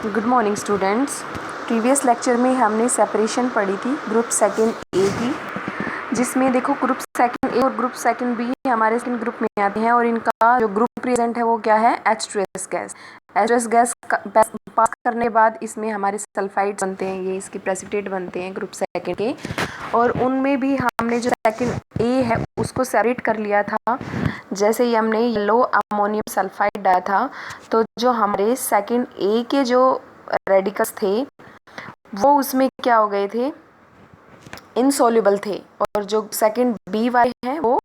Good morning students. Previous lecture में हमने separation पढ़ी थी ग्रुप सेकंड ए की, जिसमें देखो ग्रुप सेकंड ए और ग्रुप सेकंड बी हमारे सेकंड ग्रुप में आते हैं और इनका जो ग्रुप प्रेजेंट है वो क्या है, H2S gas. H2S gas pass करने के बाद इसमें हमारे सल्फाइड बनते हैं, ये इसके प्रेसिपिटेट बनते हैं ग्रुप सेकंड के। और उनमें भी हमने जो सेकंड ए है उसको सेपरेट कर लिया था। जैसे ही हमने येलो अमोनियम सल्फाइड डाला था तो जो हमारे सेकंड ए के जो रेडिकल्स थे वो उसमें क्या हो गए थे, इनसॉल्युबल थे, और जो सेकंड बी वाले हैं वो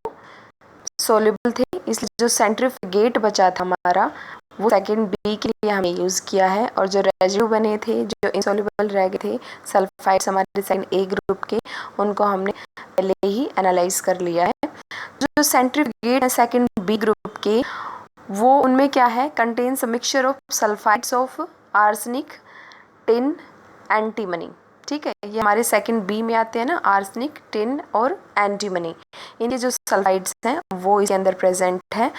सॉल्युबल थे। इसलिए जो सेंट्रीफ्यूगेट बचा था हमारा वो सेकंड बी के लिए हमें यूज़ किया है, और जो रेजिड्यू बने थे जो इनसॉल्युबल रह गए थे सल्फाइड्स हमारे सेकंड ए ग्रुप के, उनको हमने पहले ही एनालाइज कर लिया है। जो सेंट्रीफ्यूगेट है सेकंड बी ग्रुप के, वो उनमें क्या है, contains a mixture of sulphides of arsenic, tin, antimony. ठीक है, ये हमारे सेकंड बी में आते हैं ना, आर्सेनिक, टिन और एंटीमनी। इनके जो सल्फाइड्स हैं वो इसके अंदर प्रेजेंट है।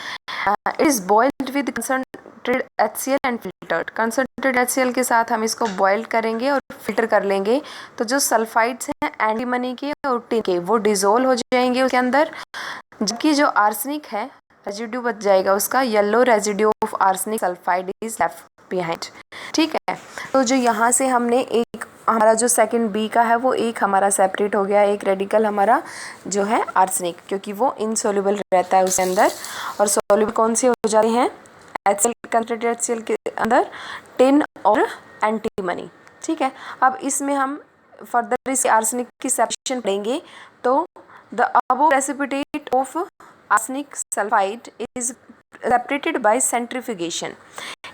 It is boiled with concentrated HCl and filtered. Concentrated HCl के साथ हम इसको बॉइल करेंगे और फिल्टर कर लेंगे, तो जो सल्फाइड्स हैं एंटीमनी के और टिन के वो डिजोल्व हो जाएंगे उसके अंदर, जबकि जो आर्सेनिक है रेजिड्यू बच जाएगा उसका, yellow residue of arsenic sulphide is left behind. ठीक है, तो जो यहाँ से हमने एक हमारा जो सेकंड बी का है वो एक हमारा सेपरेट हो गया, एक रेडिकल हमारा जो है आर्सेनिक, क्योंकि वो इनसॉल्युबल रहता है उसके अंदर। और सॉल्युबल कौन से हो जाते हैं, HCl, कंसंट्रेटेड HCl के अंदर टिन और एंटीमनी। ठीक है, अब इसमें हम फर्दर इस आर्सेनिक की सेपरेशन पढ़ेंगे। तो the above precipitate of arsenic sulfide is separated by centrifugation.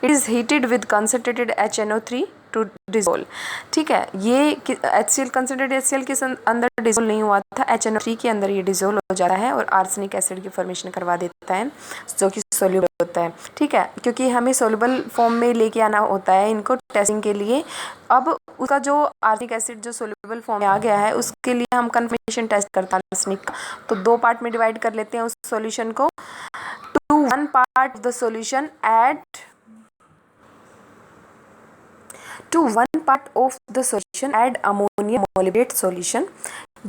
It is heated with concentrated HNO3 to dissolve. ठीक है, ये HCl concentrated HCl के अंदर डिजोल्व नहीं हुआ था, HNO3 के अंदर ये डिजोल्व हो जाता है और आर्सेनिक एसिड की फॉर्मेशन करवा देता है, जो कि सोल्यूबल होता है। ठीक है, क्योंकि हमें सोल्यूबल फॉर्म में लेके आना होता है इनको टेस्टिंग के लिए। अब उसका जो आर्सेनिक एसिड जो सोल्यूबल फॉर्म में आ गया है उसके लिए हम कन्फर्मेशन टेस्ट करते हैं आर्सेनिक का। तो दो पार्ट में डिवाइड कर लेते हैं उस सॉल्यूशन को। To one part of the solution add To one part of the solution add ammonium molybdate solution.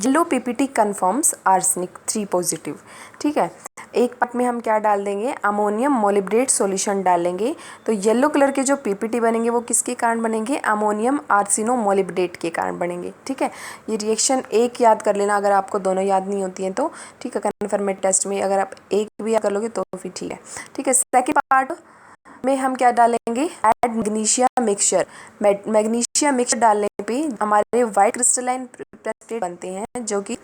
Yellow PPT confirms arsenic 3 positive. ठीक है, एक पार्ट में हम क्या डाल देंगे, अमोनियम मोलिब्डेट सॉल्यूशन डालेंगे। तो येलो कलर के जो पीपीटी बनेंगे वो किसके कारण बनेंगे, अमोनियम आर्सिनो मोलिब्डेट के कारण बनेंगे। ठीक है, ये रिएक्शन एक याद कर लेना अगर आपको दोनों याद नहीं होती हैं तो। ठीक है, कन्फर्मेट टेस्ट में अगर आप एक भी याद कर लोगे तो फिर ठीक है। ठीक है, सेकेंड पार्ट में हम क्या डालेंगे, add magnesia mixture. Magnesia mixture डालने पे हमारे वाइट क्रिस्टलाइन प्रेसिपिटेट बनते हैं जो कि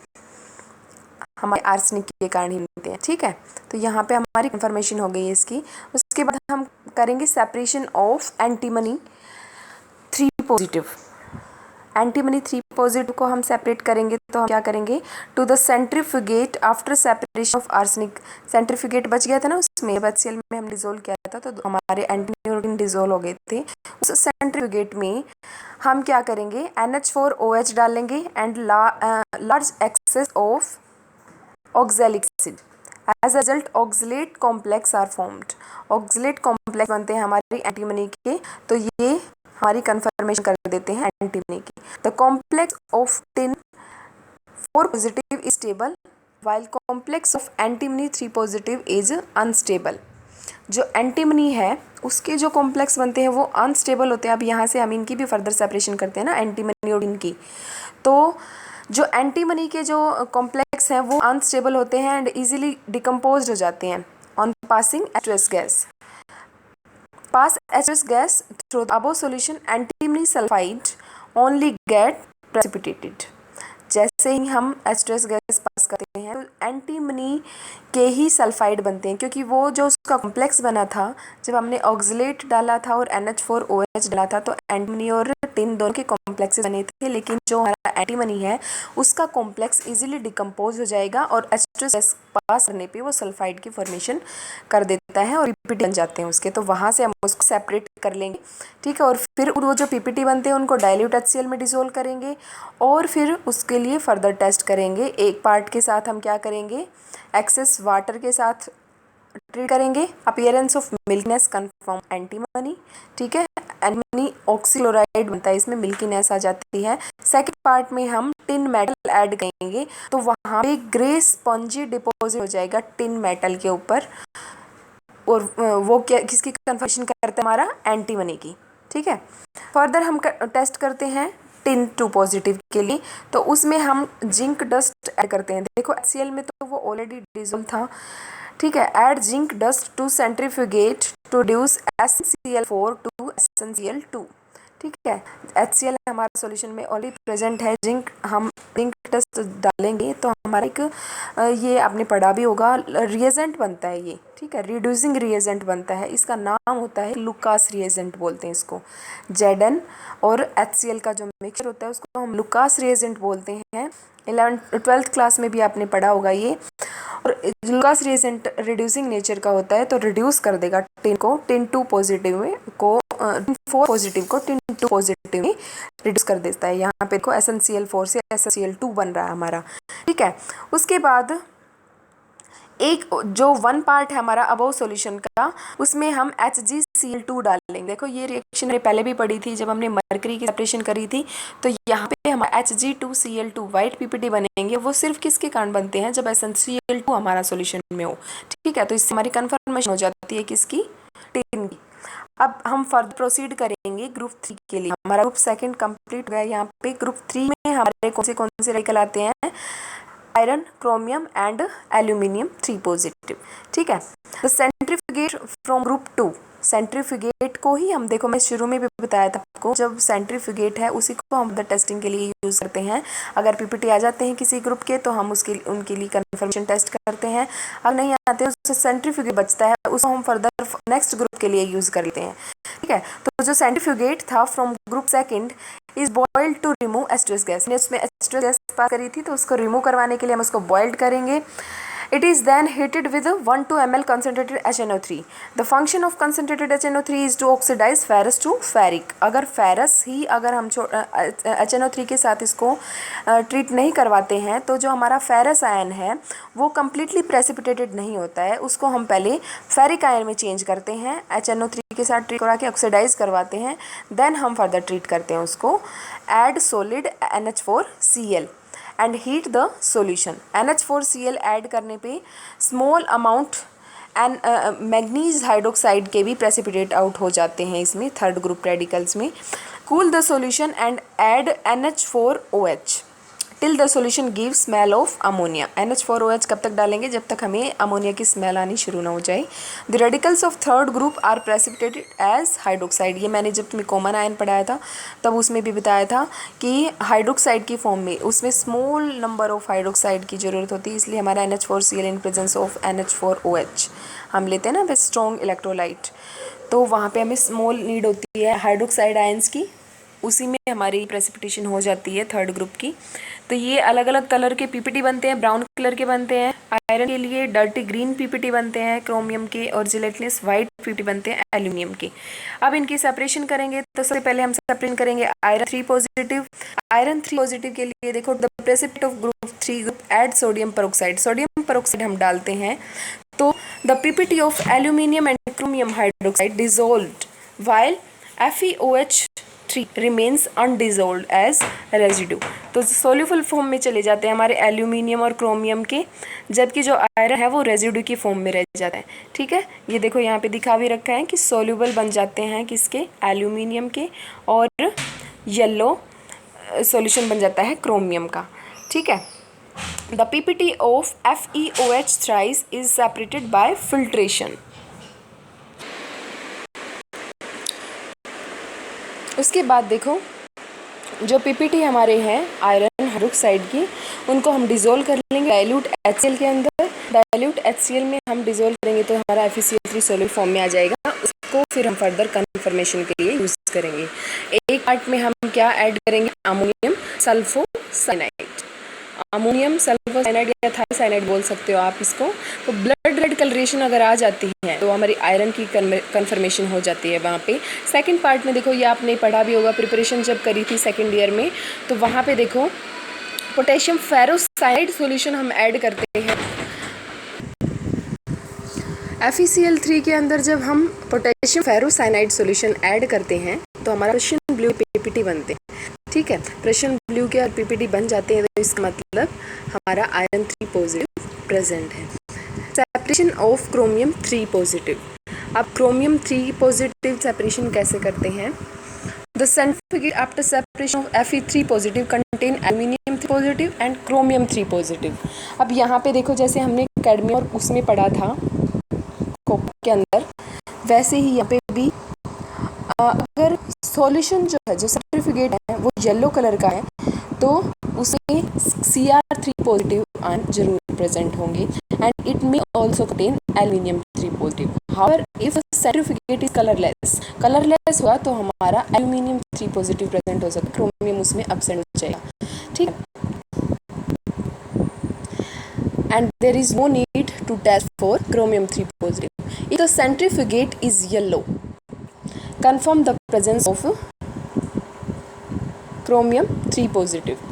हमारे आर्सेनिक के कारण ही बनते हैं। ठीक है, तो यहाँ पे हमारी कंफर्मेशन हो गई है इसकी। उसके बाद हम करेंगे separation of antimony 3 positive. Antimony 3 positive को हम सेपरेट करेंगे तो हम क्या करेंगे, to the centrifugate after separation of arsenic. Centrifugate बच गया था ना उसमें, HCl में हम डिजोल्व किया था तो हमारे एंटीमनी डिजोल्व हो गए थे। उस सेंट्रीफ्यूगेट में हम क्या करेंगे, NH4OH डालेंगे and large excess of oxalic acid. As a result oxalate complex are formed. Oxalate complex बनते हैं हमारी एंटीमनी के, तो ये हमारी कंफर्मेशन कर देते हैं एंटीमनी की। The complex of tin 4 positive is stable while complex of antimony 3 positive is unstable. जो एंटीमनी है उसके जो कॉम्प्लेक्स बनते हैं वो अनस्टेबल होते हैं। अब यहाँ से हम इनकी भी फर्दर सेपरेशन करते हैं ना, एंटीमनी और इनकी। तो जो एंटीमनी के जो कॉम्प्लेक्स हैं वो अनस्टेबल होते हैं एंड इजीली डिकम्पोज हो जाते हैं on passing H2S gas. Pass H2S gas through the above solution, antimony sulfide only get precipitated. जैसे ही हम H2S गैस पास करते हैं तो एंटीमनी के ही सल्फाइड बनते हैं, क्योंकि वो जो उसका कॉम्प्लेक्स बना था जब हमने ऑक्सलेट डाला था और NH4OH डाला था तो एंटीमनी और टिन दोनों के कॉम्प्लेक्स बने थे, लेकिन जो हमारा एंटीमनी है उसका कॉम्प्लेक्स इजीली डिकम्पोज हो जाएगा और H2S गैस पास करने पे वो सल्फाइड की फॉर्मेशन कर देता है और पीपीटी बन जाते हैं उसके। तो वहाँ से हम उसको सेपरेट कर लेंगे। ठीक है, और फिर वो जो पीपीटी बनते हैं उनको डाइल्यूट HCl में डिसोल्व करेंगे और फिर उसके लिए फर्दर टेस्ट करेंगे। एक पार्ट के साथ हम क्या करेंगे, एक्सेस वाटर के साथ ट्रीट करेंगे। Appearance of milkiness confirm antimony. ठीक है, एल्यूमिनी ऑक्सीक्लोराइड बनता है, इसमें मिल्कीनेस आ जाती है। सेकंड पार्ट में हम टिन मेटल ऐड करेंगे तो वहाँ पे ग्रे स्पॉन्जी डिपॉजिट हो जाएगा टिन मेटल के ऊपर, और वो क्या किसकी कन्फर्मेशन करता है, हमारा एंटीमनी की। ठीक है, फर्दर हम टेस्ट करते हैं टिन 2 पॉजिटिव के लिए, तो उसमें हम जिंक डस्ट ऐड करते हैं। देखो HCl में तो वो ऑलरेडी डिजोल्व था। ठीक है, add zinc dust to centrifugate to reduce SnCl4 to SnCl2। ठीक है, HCl हमारे सॉल्यूशन में ऑलरेडी प्रेजेंट है, हम जिंक डस्ट डालेंगे तो हमारा एक ये आपने पढ़ा भी होगा, रिएजेंट बनता है ये। ठीक है, रिड्यूसिंग रिएजेंट बनता है, इसका नाम होता है लुकास रिएजेंट बोलते हैं इसको। Zn और HCl का जो मिक्सचर होता है उसको हम लुकास रिएजेंट बोलते हैं। 12th क्लास में भी आपने पढ़ा होगा ये। और लुकास रिएजेंट रिड्यूसिंग नेचर का होता है, तो रिड्यूस कर देगा टिन को, टिन 2 पॉजिटिव में को टिन 4 पॉजिटिव को टिन 2 पॉजिटिव में रिड्यूस कर देता है। यहाँ पे देखो SnCl4 से SnCl2 बन रहा है हमारा। ठीक है, उसके बाद एक जो 1 पार्ट है हमारा अबव सॉल्यूशन का, उसमें हम HgCl2 डालेंगे। देखो ये रिएक्शन हमने पहले भी पढ़ी थी जब हमने मरकरी की सेपरेशन करी थी। तो यहाँ पे हमारा Hg2Cl2 वाइट PPT बनेंगे, वो सिर्फ किसके कारण बनते हैं, जब SnCl2 हमारा सॉल्यूशन में हो। ठीक है, तो इससे हमारी कन्फर्मेशन हो जाती है किसकी, टिन की। अब हम फर्दर प्रोसीड करेंगे ग्रुप 3 के लिए। हमारा ग्रुप सेकंड कंप्लीट हो गया। यहाँ पे ग्रुप 3 में हमारे कौन से रेडिकल आते हैं, iron, chromium and aluminium 3 positive. ठीक है, तो सेंट्रीफ्यूगेट फ्रॉम ग्रुप 2, सेंट्रीफ्यूगेट को ही हम, देखो मैं शुरू में भी बताया था आपको, जब सेंट्रीफ्यूगेट है उसी को हम द टेस्टिंग के लिए यूज़ करते हैं। अगर PPT आ जाते हैं किसी ग्रुप के तो हम उनके लिए कन्फर्मेशन टेस्ट करते हैं। अगर नहीं आते तो सेंट्रीफ्यूगेट बचता है, उसको हम फर्दर नेक्स्ट ग्रुप के लिए यूज़ कर लेते हैं। ठीक है, तो जो सेंट्रीफ्यूगेट था from group second is boiled to remove एस्ट्रस गैस। इसमें एस्ट्रस गैस पास करी थी तो उसको रिमूव करवाने के लिए हम उसको बॉइल्ड करेंगे। It is then heated with 1-2 ml concentrated HNO3. The function of concentrated HNO3 is to oxidize ferrous to ferric. अगर ferrous ही अगर हम HNO3 के साथ इसको ट्रीट नहीं करवाते हैं तो जो हमारा ferrous आयन है वो completely precipitated नहीं होता है, उसको हम पहले ferric आयन में चेंज करते हैं, HNO3 के साथ ट्रीट करा के ऑक्सीडाइज करवाते हैं, देन हम फर्दर ट्रीट करते हैं उसको। Add solid NH4Cl and heat the solution. NH4Cl add करने पे small amount and manganese hydroxide के भी प्रेसिपिटेट आउट हो जाते हैं इसमें, थर्ड ग्रुप रेडिकल्स में। Cool the solution and add NH4OH till the solution give smell of ammonia. NH4OH कब तक डालेंगे, जब तक हमें अमोनिया की स्मेल आनी शुरू ना हो जाए। The radicals of third group are precipitated as hydroxide. ये मैंने जब तुम्हें कॉमन आयन पढ़ाया था तब उसमें भी बताया था कि हाइड्रोक्साइड की फॉर्म में उसमें स्मॉल नंबर ऑफ हाइड्रोक्साइड की ज़रूरत होती है, इसलिए हमारा NH4Cl in presence of NH4OH हम लेते हैं ना वे स्ट्रॉन्ग इलेक्ट्रोलाइट, तो वहाँ पे हमें स्मॉल नीड होती है हाइड्रोक्साइड आयंस की, उसी में हमारी प्रेसिपिटेशन हो जाती है थर्ड ग्रुप की। तो ये अलग अलग कलर के PPT बनते हैं, ब्राउन कलर के बनते हैं आयरन के लिए, डर्टी ग्रीन PPT बनते हैं क्रोमियम के, और जिलेटिनस वाइट PPT बनते हैं एल्यूमिनियम के। अब इनकी सेपरेशन करेंगे तो सबसे पहले हम सेपरेट करेंगे आयरन 3 पॉजिटिव। आयरन 3 पॉजिटिव के लिए देखो the precipitate of group 3 group add sodium peroxide. Sodium peroxide हम डालते हैं तो the PPT of aluminium and chromium hydroxide dissolved while FeOH3 remains undissolved as residue। तो सोल्यूबल फॉर्म में चले जाते हैं हमारे एल्यूमिनियम और क्रोमियम के, जबकि जो आयरन है वो रेजिड्यू की फॉर्म में रह जाता है। ठीक है, ये देखो यहाँ पे दिखा भी रखा है कि सोल्यूबल बन जाते हैं किसके, एल्यूमिनियम के, और येलो सॉल्यूशन बन जाता है क्रोमियम का। ठीक है, the PPT of FeOH thrice is separated by filtration। उसके बाद देखो जो PPT हमारे हैं आयरन हाइड्रोक्साइड की, उनको हम डिज़ोल्व कर लेंगे डाइल्यूट HCl के अंदर। डाइल्यूट HCl में हम डिज़ोल्व करेंगे तो हमारा FeCl3 सॉल्यूट फॉर्म में आ जाएगा, उसको फिर हम फर्दर कन्फर्मेशन के लिए यूज़ करेंगे। एक पार्ट में हम क्या ऐड करेंगे, अमोनियम सल्फोसाइनाइड। अमोनियम सल्फोसाइनाइड या थायोसाइनाइड बोल सकते हो आप इसको। तो ब्लड रेड कलरेशन अगर आ जाती है तो हमारी आयरन की कन्फर्मेशन हो जाती है वहाँ पे। सेकंड पार्ट में देखो, ये आपने पढ़ा भी होगा प्रिपरेशन जब करी थी सेकंड ईयर में, तो वहाँ पे देखो पोटेशियम फेरोसाइनाइड सॉल्यूशन हम ऐड करते हैं। FeCl3 के अंदर जब हम पोटेशियम फेरोसाइनाइड सॉल्यूशन ऐड करते हैं तो हमारा प्रशियन ब्लू पीपीटी बनते हैं। ठीक है, प्रशियन ब्लू के पीपीटी बन जाते हैं तो इसका मतलब हमारा आयरन 3 पॉजिटिव प्रेजेंट है। Separation of chromium 3 positive. अब क्रोमियम 3 पॉजिटिव सेपरेशन कैसे करते हैं? The centrifugate after separation of Fe3 positive contain aluminium 3 positive and chromium 3 positive। अब यहाँ पे देखो, जैसे हमने कैडमियम और उसमें पढ़ा था कॉपर के अंदर, वैसे ही यहाँ पे भी अगर सॉल्यूशन जो है, जो सेंट्रीफ्यूगेट है वो येलो कलर का है, तो उसमें Cr3 पॉजिटिव आयन जरूर प्रेजेंट होंगे and it may also contain aluminium 3 positive. However if centrifugate is colourless हुआ तो हमारा एल्यूमिनियम 3 पॉजिटिव प्रेजेंट हो सकता है, क्रोमियम उसमें एब्सेंट हो जाएगा। ठीक है, and there is no need to test for chromium 3 positive. If the centrifugate is yellow, confirm the presence of chromium 3 positive.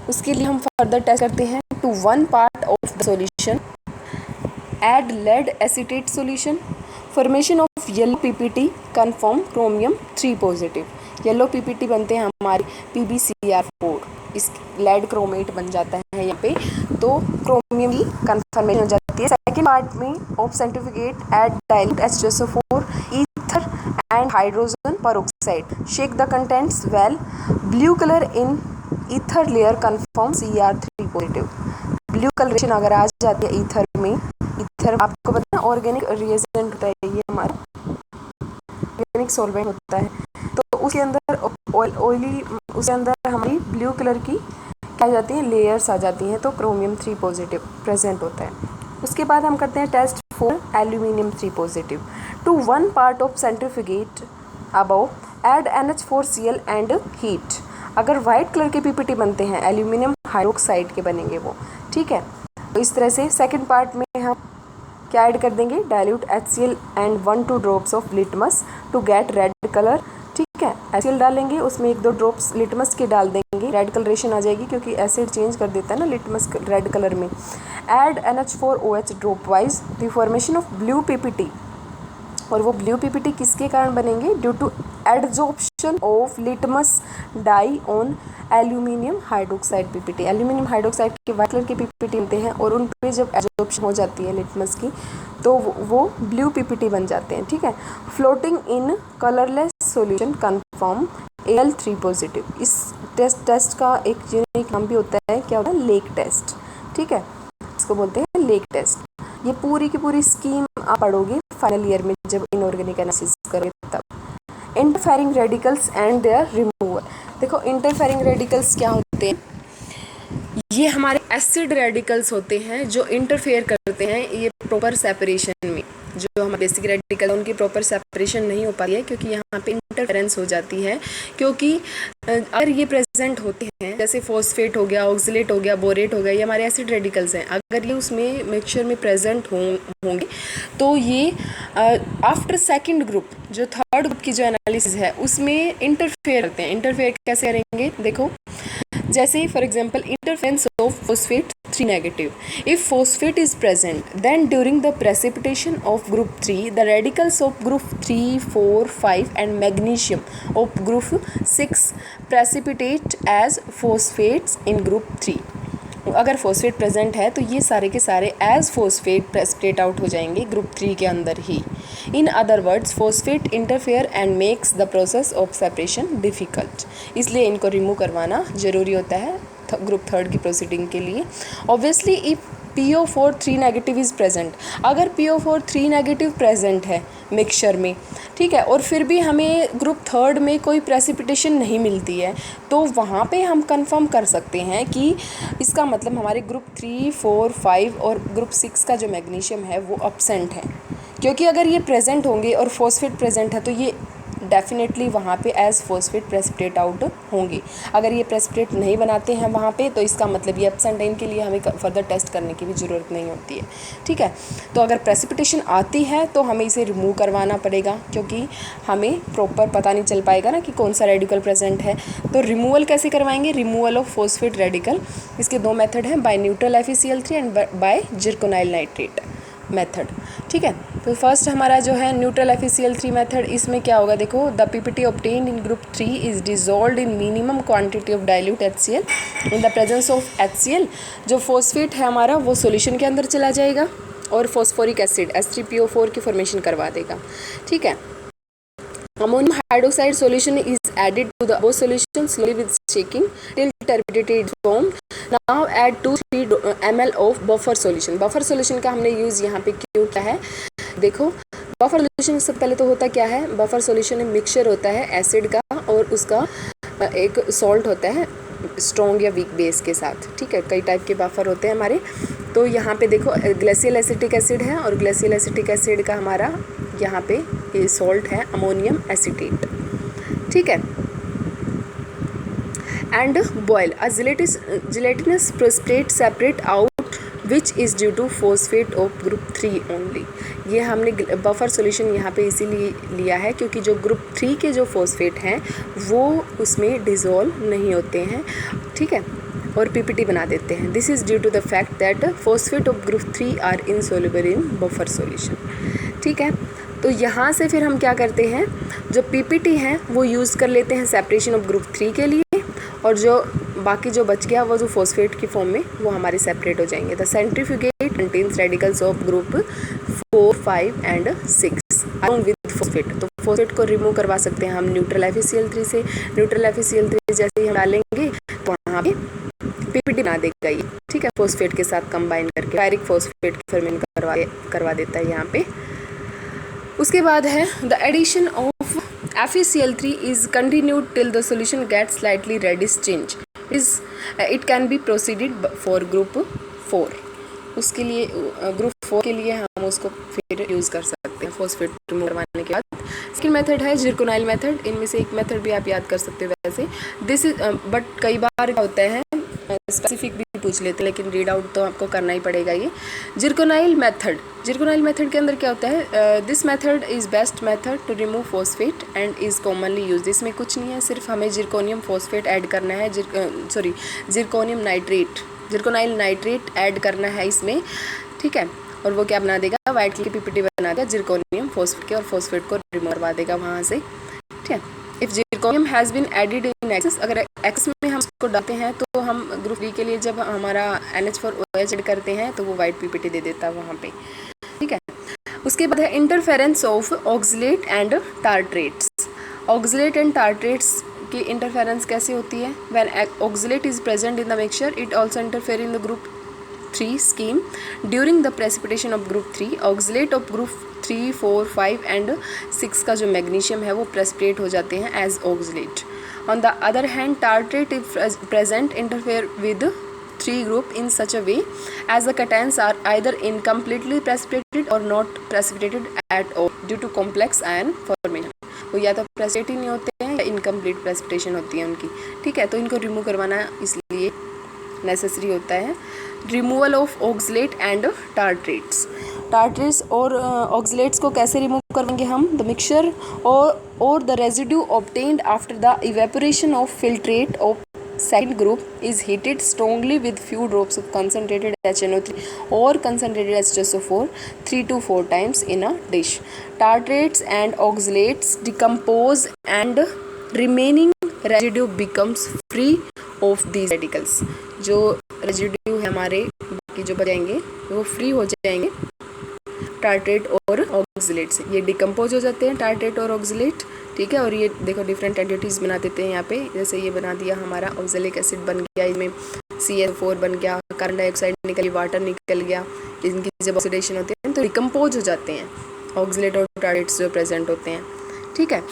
उसके लिए हम फर्दर टेस्ट करते हैं। To 1 part of the solution add lead acetate solution, formation of yellow PPT, confirm chromium 3 positive. Yellow PPT बनते हैं हमारे PbCr4, इस lead chromate बन जाता है यहाँ पे, तो क्रोमियम की कन्फर्मेशन हो जाती है। सेकेंड पार्ट में of centrifugate add dilute H2SO4 ether and hydrogen peroxide, shake the contents well, blue colour in ether layer confirm Cr3 positive. Blue colouration अगर आ जाती है ईथर में, ईथर आपको पता है ऑर्गेनिक रिएजेंट होता है, ये हमारा ऑर्गेनिक सॉल्वेंट होता है, तो उसके अंदर ऑयली, उसके अंदर हमारी ब्लू कलर की क्या जाती है, लेयर्स आ जाती हैं, तो क्रोमियम 3 पॉजिटिव प्रेजेंट होता है। उसके बाद हम करते हैं test for aluminium 3 positive. To 1 part of centrifugate above add NH4Cl and heat. अगर वाइट कलर के पीपीटी बनते हैं, एल्यूमिनियम हाइड्रोक्साइड के बनेंगे वो। ठीक है, तो इस तरह से सेकेंड पार्ट में हम क्या ऐड कर देंगे, dilute HCl and 1-2 drops of litmus to get red colour. ठीक है, HCl डालेंगे, उसमें 1-2 ड्रॉप्स लिटमस के डाल देंगे, रेड कलरेशन आ जाएगी क्योंकि एसिड चेंज कर देता है ना लिटमस रेड कलर में। Add NH4OH drop wise, the formation of blue PPT, और वो ब्लू पीपीटी किसके कारण बनेंगे, due to adsorption of litmus dye on aluminium hydroxide PPT. Aluminium hydroxide के वाइट कलर के पीपीटी बनते हैं और उन पे जब एडजॉर्प्शन हो जाती है लिटमस की, तो वो ब्लू पीपीटी बन जाते हैं। ठीक है, floating in colourless solution confirm Al3 positive. इस टेस्ट का एक यूनिक नाम भी होता है, क्या होता है, लेक टेस्ट। ठीक है, इसको बोलते हैं लेक टेस्ट। ये पूरी की पूरी स्कीम आप पढ़ोगे फाइनल ईयर में जब इनऑर्गेनिक एनालिसिस करोगे तब। Interfering radicals and their removal. देखो, इंटरफेरिंग रेडिकल्स क्या होते हैं, ये हमारे एसिड रेडिकल्स होते हैं जो इंटरफेयर करते हैं ये प्रॉपर सेपरेशन में। जो हमारे बेसिक रेडिकल है उनकी प्रॉपर सेपरेशन नहीं हो पाती है क्योंकि यहाँ पे इंटरफेरेंस हो जाती है। क्योंकि अगर ये प्रेजेंट होते हैं, जैसे फॉस्फेट हो गया, ऑक्सिलेट हो गया, बोरेट हो गया, ये हमारे एसिड रेडिकल्स हैं, अगर ये उसमें मिक्सचर में प्रेजेंट होंगे तो ये आफ्टर सेकंड ग्रुप, जो थर्ड ग्रुप की जो एनालिसिस है उसमें इंटरफेयर करते हैं। इंटरफेयर कैसे करेंगे, देखो, जैसे for example interference of phosphate 3 negative. If phosphate is present, then during the precipitation of group 3, the radicals of group 3, 4, 5 and magnesium of group 6 precipitate as phosphates in group 3. अगर phosphate present है तो ये सारे के सारे as phosphate precipitate out हो जाएंगे group 3 के अंदर ही। In other words, phosphate interfere and makes the process of separation difficult, इसलिए इनको रिमूव करवाना ज़रूरी होता है ग्रुप 3 की प्रोसीडिंग के लिए। Obviously if PO4 3 negative is present, अगर PO4 3 नेगेटिव प्रेजेंट है मिक्सचर में, ठीक है, और फिर भी हमें ग्रुप 3 में कोई प्रेसिपिटेशन नहीं मिलती है, तो वहाँ पे हम कंफर्म कर सकते हैं कि इसका मतलब हमारे ग्रुप 3, 4, 5 और ग्रुप 6 का जो मैग्नीशियम है वो अब्सेंट है। क्योंकि अगर ये प्रेजेंट होंगे और फॉस्फेट प्रेजेंट है तो ये डेफिनेटली वहाँ पे एज फॉस्फेट प्रेसिपिटेट आउट होंगे। अगर ये प्रेसिपिटेट नहीं बनाते हैं वहाँ पे तो इसका मतलब ये एब्सेंट है, इनके लिए हमें फर्दर टेस्ट करने की भी ज़रूरत नहीं होती है। ठीक है, तो अगर प्रेसिपिटेशन आती है तो हमें इसे रिमूव करवाना पड़ेगा क्योंकि हमें प्रॉपर पता नहीं चल पाएगा ना कि कौन सा रेडिकल प्रेजेंट है। तो रिमूवल कैसे करवाएंगे, रिमूवल ऑफ फॉस्फेट रेडिकल, इसके 2 मेथड हैं, by neutral FeCl3 and by zirconyl nitrate method. ठीक है, तो फर्स्ट हमारा जो है न्यूट्रल FeCl3 मेथड, इसमें क्या होगा देखो, the PPT obtained in group 3 is dissolved in minimum quantity of dilute HCl in the presence of HCl। जो फॉस्फेट है हमारा वो सॉल्यूशन के अंदर चला जाएगा और फॉस्फोरिक एसिड H3PO4 की फॉर्मेशन करवा देगा। ठीक है, ammonium hydroxide solution is added to the above solution slowly with shaking till turbidity is formed। now add 2-3 ml of buffer solution। buffer solution का हमने यूज़ यहाँ पे क्यों किया है, देखो बफर सॉल्यूशन से पहले तो होता क्या है, बफर सॉल्यूशन में मिक्सचर होता है एसिड का और उसका एक सॉल्ट होता है स्ट्रॉन्ग या वीक बेस के साथ। ठीक है, कई टाइप के बफर होते हैं हमारे। तो यहाँ पे देखो ग्लेशियल एसिटिक एसिड है और ग्लेशियल एसिटिक एसिड का हमारा यहाँ पे ये सॉल्ट है अमोनियम एसीटेट। ठीक है, and boil a gelatinous precipitate separate out which is due to phosphate of group 3 only. ये हमने बफर सॉल्यूशन यहाँ पे इसीलिए लिया है क्योंकि जो ग्रुप 3 के जो फॉस्फेट हैं वो उसमें डिज़ोल्व नहीं होते हैं। ठीक है, और PPT बना देते हैं। This is due to the fact that phosphate of group 3 are insoluble in buffer solution. ठीक है, तो यहाँ से फिर हम क्या करते हैं, जो PPT हैं वो यूज़ कर लेते हैं सेपरेशन ऑफ ग्रुप 3 के लिए, और जो बाकी जो बच गया वो जो फॉस्फेट की फॉर्म में वो हमारे सेपरेट हो जाएंगे। The centrifugate contains radicals of group 4, 5 and 6 along with phosphate. तो फॉस्फेट को रिमूव करवा सकते हैं हम न्यूट्रल FeCl3 से। न्यूट्रल FeCl3 जैसे ही हम डालेंगे तो वहाँ पे PPT बना देगा ये। ठीक है, फॉस्फेट के साथ कंबाइन करके डायरेक्ट फॉस्फेट की फर्मेंट करवा देता है यहाँ पे। उसके बाद है the addition of FeCl3 is continued till the solution gets slightly reddish change। It can be proceeded for group 4। उसके लिए ग्रुप 4 के लिए हम उसको फिर यूज़ कर सकते हैं फॉस्फेट रिमूव करवाने के बाद। सेकंड मेथड है जिरकोनाइल मेथड। इनमें से एक मेथड भी आप याद कर सकते हो वैसे। दिस इज बट कई बार क्या होता है स्पेसिफिक भी पूछ लेते हैं, लेकिन रीड आउट तो आपको करना ही पड़ेगा। ये जिरकोनाइल मेथड के अंदर क्या होता है, this method is best method to remove phosphate and is commonly use. इसमें कुछ नहीं है, सिर्फ हमें जिरकोनियम फॉस्फेट ऐड करना है, जिरकोनाइल नाइट्रेट ऐड करना है इसमें। ठीक है, और वो क्या बना देगा, वाइट की PPT बना देगा जिरकोनियम फॉस्फेट के, और फॉस्फेट को रिमूव करवा देगा वहाँ से। ठीक है, if zirconium has been added in excess, अगर एक्सेस में हम इसको डालते हैं तो हम ग्रुप 3 के लिए जब हमारा NH4OH ऐड करते हैं तो वो वाइट PPT दे देता है वहाँ पे। ठीक है, उसके बाद है interference of oxalate and tartrates. Oxalate and tartrates की इंटरफेरेंस कैसे होती है, when oxalate is present in the mixture it also interfere in the group 3 scheme during the precipitation of group 3। Oxalate of group 3, 4, 5 and 6 का जो magnesium है वो precipitate हो जाते हैं as oxalate. On the other hand tartrate is present interfere with 3 group in such a way as the cations are either incompletely precipitated or not precipitated at all due to complex ion formation। वो या तो precipitate ही नहीं होते हैं या incomplete precipitation होती है उनकी। ठीक है, तो इनको रिमूव करवाना इसलिए नेसेसरी होता है। रिमूवल ऑफ ऑक्सलेट एंड टार्ट्रेट्स और ऑक्सलेट्स को कैसे रिमूव करेंगे हम, द मिक्सचर और the residue obtained after the evaporation of filtrate of second group is heated strongly with few drops of concentrated HNO3 or concentrated H2SO4 3 to 4 times in a dish। Tartrates and oxalates decompose and remaining residue becomes free of these radicals। जो residue है हमारे बाकी जो बचेंगे वो free हो जाएंगे tartrate और ऑक्सलेट से। ये डिकम्पोज हो जाते हैं टार्ट्रेट और ऑक्सलेट। ठीक है, और ये देखो डिफरेंट एंटिटीज़ बना देते हैं यहाँ पे। जैसे ये बना दिया हमारा ऑक्सैलिक एसिड बन गया, इसमें CH4 बन गया, कार्बन डाइऑक्साइड निकल गया, वाटर निकल गया। इनकी जब ऑक्सीडेशन होती है तो डिकम्पोज हो जाते हैं ऑक्सलेट और टार्ट्रेट्स जो प्रेजेंट होते हैं। ठीक है,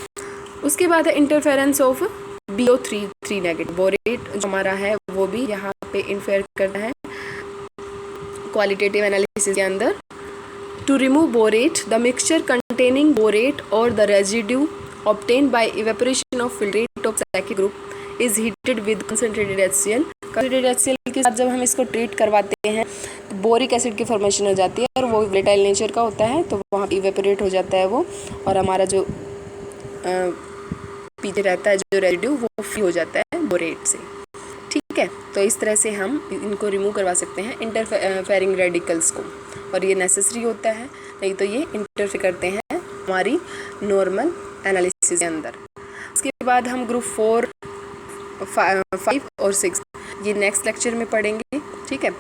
उसके बाद है interference of BO3 negative. Borate जो हमारा है वो भी यहाँ पे इंटरफेयर करना है क्वालिटेटिव एनालिसिस के अंदर। To remove borate the mixture containing borate और the residue obtained by evaporation of filtrate of second group is heated with concentrated HCl। concentrated HCl के साथ जब हम इसको ट्रीट करवाते हैं तो बोरिक एसिड की फॉर्मेशन हो जाती है और वो वोलेटाइल नेचर का होता है, तो वहाँ इवेपोरेट हो जाता है वो, और हमारा जो पीछे रहता है जो रेजिड्यू वो फ्री हो जाता है बोरेट से। ठीक है, तो इस तरह से हम इनको रिमूव करवा सकते हैं इंटरफेरिंग रेडिकल्स को। और ये नेसेसरी होता है, नहीं तो ये इंटरफेयर करते हैं हमारी नॉर्मल एनालिसिस के अंदर। उसके बाद हम ग्रुप 4, 5 और 6 ये नेक्स्ट लेक्चर में पढ़ेंगे, ठीक है।